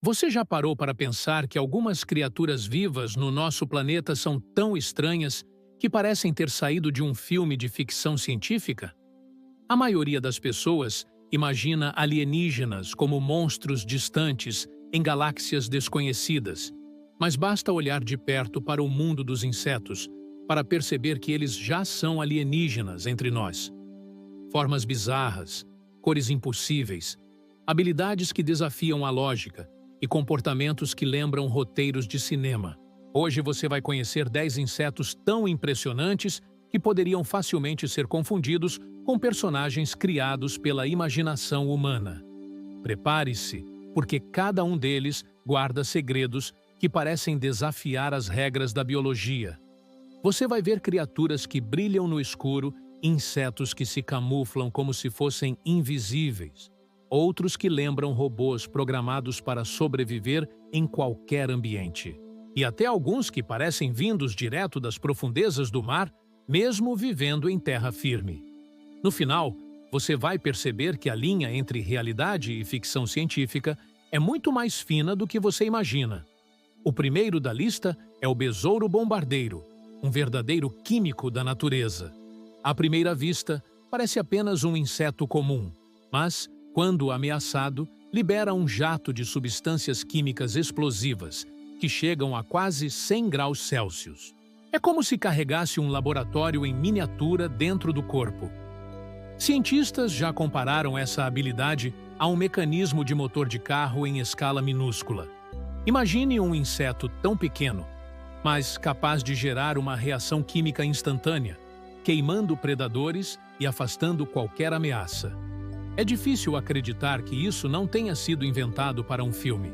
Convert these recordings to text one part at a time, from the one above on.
Você já parou para pensar que algumas criaturas vivas no nosso planeta são tão estranhas que parecem ter saído de um filme de ficção científica? A maioria das pessoas imagina alienígenas como monstros distantes em galáxias desconhecidas, mas basta olhar de perto para o mundo dos insetos para perceber que eles já são alienígenas entre nós. Formas bizarras, cores impossíveis, habilidades que desafiam a lógica e comportamentos que lembram roteiros de cinema. Hoje você vai conhecer 10 insetos tão impressionantes que poderiam facilmente ser confundidos com personagens criados pela imaginação humana. Prepare-se, porque cada um deles guarda segredos que parecem desafiar as regras da biologia. Você vai ver criaturas que brilham no escuro, insetos que se camuflam como se fossem invisíveis, outros que lembram robôs programados para sobreviver em qualquer ambiente. E até alguns que parecem vindos direto das profundezas do mar, mesmo vivendo em terra firme. No final, você vai perceber que a linha entre realidade e ficção científica é muito mais fina do que você imagina. O primeiro da lista é o besouro bombardeiro, um verdadeiro químico da natureza. À primeira vista, parece apenas um inseto comum, mas, quando ameaçado, libera um jato de substâncias químicas explosivas que chegam a quase 100 graus Celsius. É como se carregasse um laboratório em miniatura dentro do corpo. Cientistas já compararam essa habilidade a um mecanismo de motor de carro em escala minúscula. Imagine um inseto tão pequeno, mas capaz de gerar uma reação química instantânea, queimando predadores e afastando qualquer ameaça. É difícil acreditar que isso não tenha sido inventado para um filme.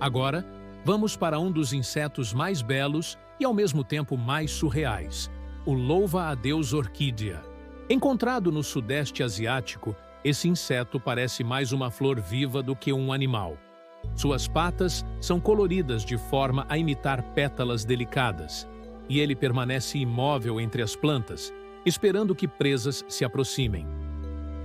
Agora, vamos para um dos insetos mais belos e ao mesmo tempo mais surreais, o louva-a-Deus orquídea. Encontrado no Sudeste Asiático, esse inseto parece mais uma flor viva do que um animal. Suas patas são coloridas de forma a imitar pétalas delicadas, e ele permanece imóvel entre as plantas, esperando que presas se aproximem.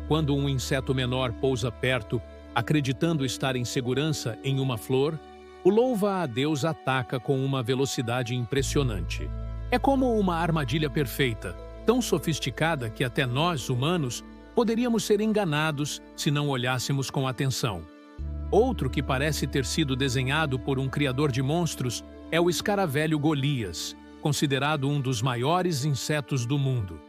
Quando um inseto menor pousa perto, acreditando estar em segurança em uma flor, o louva-a-Deus ataca com uma velocidade impressionante. É como uma armadilha perfeita, tão sofisticada que até nós, humanos, poderíamos ser enganados se não olhássemos com atenção. Outro que parece ter sido desenhado por um criador de monstros é o escaravelho Golias, considerado um dos maiores insetos do mundo.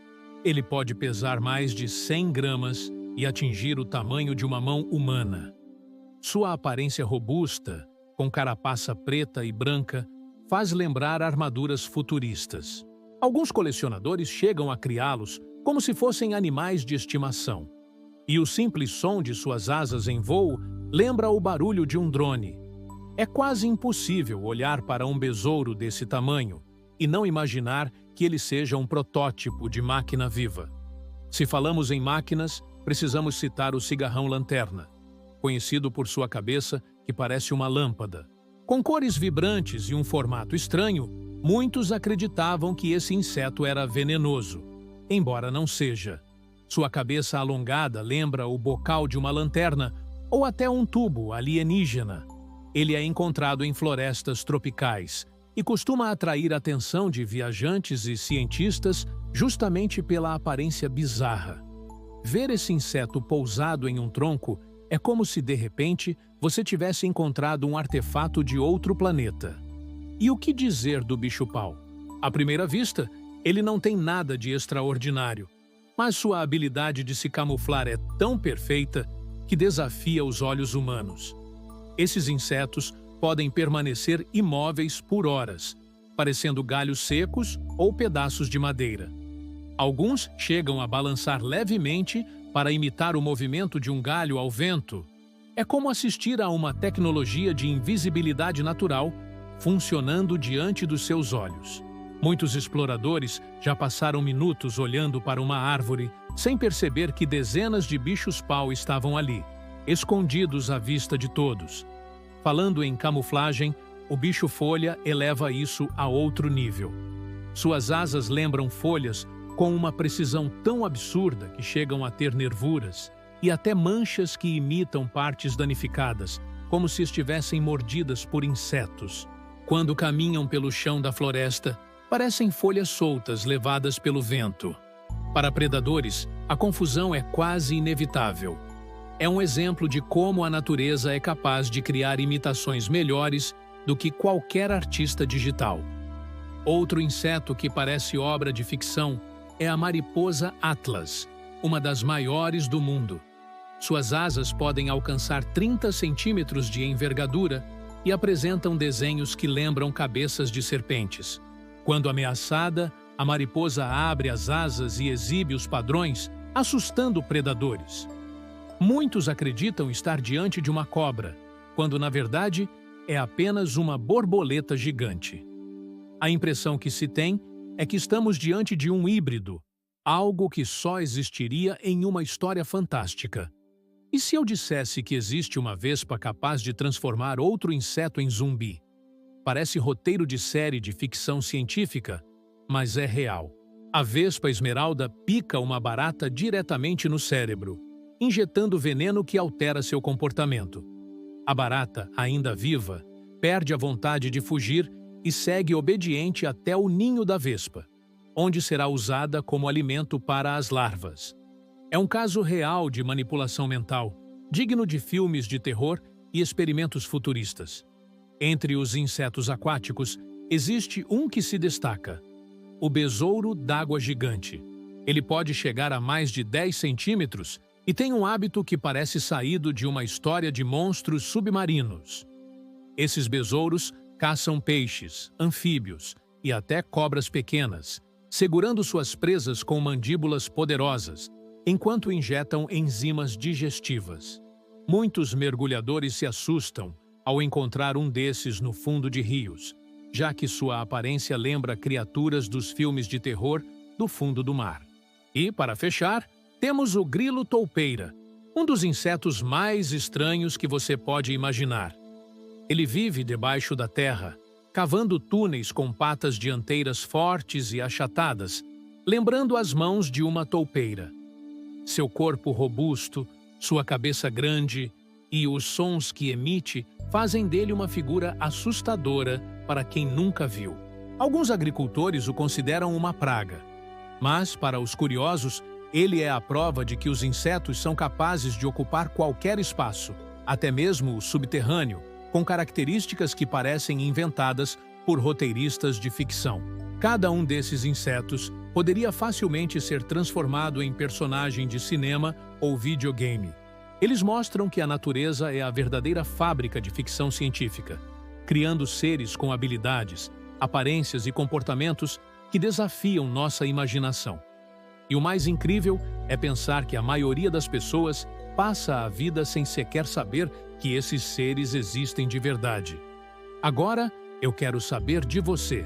Ele pode pesar mais de 100 gramas e atingir o tamanho de uma mão humana. Sua aparência robusta, com carapaça preta e branca, faz lembrar armaduras futuristas. Alguns colecionadores chegam a criá-los como se fossem animais de estimação. E o simples som de suas asas em voo lembra o barulho de um drone. É quase impossível olhar para um besouro desse tamanho e não imaginar que ele seja um protótipo de máquina viva. Se falamos em máquinas, precisamos citar o cigarrão-lanterna, conhecido por sua cabeça que parece uma lâmpada. Com cores vibrantes e um formato estranho, muitos acreditavam que esse inseto era venenoso, embora não seja. Sua cabeça alongada lembra o bocal de uma lanterna ou até um tubo alienígena. Ele é encontrado em florestas tropicais e costuma atrair a atenção de viajantes e cientistas justamente pela aparência bizarra. Ver esse inseto pousado em um tronco é como se, de repente, você tivesse encontrado um artefato de outro planeta. E o que dizer do bicho-pau? À primeira vista, ele não tem nada de extraordinário, mas sua habilidade de se camuflar é tão perfeita que desafia os olhos humanos. Esses insetos podem permanecer imóveis por horas, parecendo galhos secos ou pedaços de madeira. Alguns chegam a balançar levemente para imitar o movimento de um galho ao vento. É como assistir a uma tecnologia de invisibilidade natural funcionando diante dos seus olhos. Muitos exploradores já passaram minutos olhando para uma árvore sem perceber que dezenas de bichos-pau estavam ali, escondidos à vista de todos. Falando em camuflagem, o bicho-folha eleva isso a outro nível. Suas asas lembram folhas com uma precisão tão absurda que chegam a ter nervuras e até manchas que imitam partes danificadas, como se estivessem mordidas por insetos. Quando caminham pelo chão da floresta, parecem folhas soltas levadas pelo vento. Para predadores, a confusão é quase inevitável. É um exemplo de como a natureza é capaz de criar imitações melhores do que qualquer artista digital. Outro inseto que parece obra de ficção é a mariposa Atlas, uma das maiores do mundo. Suas asas podem alcançar 30 centímetros de envergadura e apresentam desenhos que lembram cabeças de serpentes. Quando ameaçada, a mariposa abre as asas e exibe os padrões, assustando predadores. Muitos acreditam estar diante de uma cobra, quando na verdade é apenas uma borboleta gigante. A impressão que se tem é que estamos diante de um híbrido, algo que só existiria em uma história fantástica. E se eu dissesse que existe uma vespa capaz de transformar outro inseto em zumbi? Parece roteiro de série de ficção científica, mas é real. A vespa esmeralda pica uma barata diretamente no cérebro, injetando veneno que altera seu comportamento. A barata, ainda viva, perde a vontade de fugir e segue obediente até o ninho da vespa, onde será usada como alimento para as larvas. É um caso real de manipulação mental, digno de filmes de terror e experimentos futuristas. Entre os insetos aquáticos, existe um que se destaca: o besouro d'água gigante. Ele pode chegar a mais de 10 centímetros e tem um hábito que parece saído de uma história de monstros submarinos. Esses besouros caçam peixes, anfíbios e até cobras pequenas, segurando suas presas com mandíbulas poderosas, enquanto injetam enzimas digestivas. Muitos mergulhadores se assustam ao encontrar um desses no fundo de rios, já que sua aparência lembra criaturas dos filmes de terror do fundo do mar. E, para fechar, temos o grilo toupeira, um dos insetos mais estranhos que você pode imaginar. Ele vive debaixo da terra, cavando túneis com patas dianteiras fortes e achatadas, lembrando as mãos de uma toupeira. Seu corpo robusto, sua cabeça grande e os sons que emite fazem dele uma figura assustadora para quem nunca viu. Alguns agricultores o consideram uma praga, mas, para os curiosos, ele é a prova de que os insetos são capazes de ocupar qualquer espaço, até mesmo o subterrâneo, com características que parecem inventadas por roteiristas de ficção. Cada um desses insetos poderia facilmente ser transformado em personagem de cinema ou videogame. Eles mostram que a natureza é a verdadeira fábrica de ficção científica, criando seres com habilidades, aparências e comportamentos que desafiam nossa imaginação. E o mais incrível é pensar que a maioria das pessoas passa a vida sem sequer saber que esses seres existem de verdade. Agora, eu quero saber de você.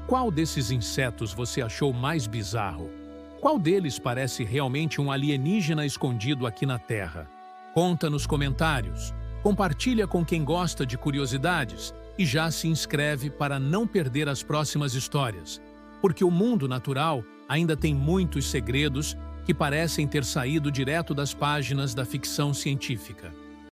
Qual desses insetos você achou mais bizarro? Qual deles parece realmente um alienígena escondido aqui na Terra? Conta nos comentários, compartilha com quem gosta de curiosidades e já se inscreve para não perder as próximas histórias, porque o mundo natural ainda tem muitos segredos que parecem ter saído direto das páginas da ficção científica.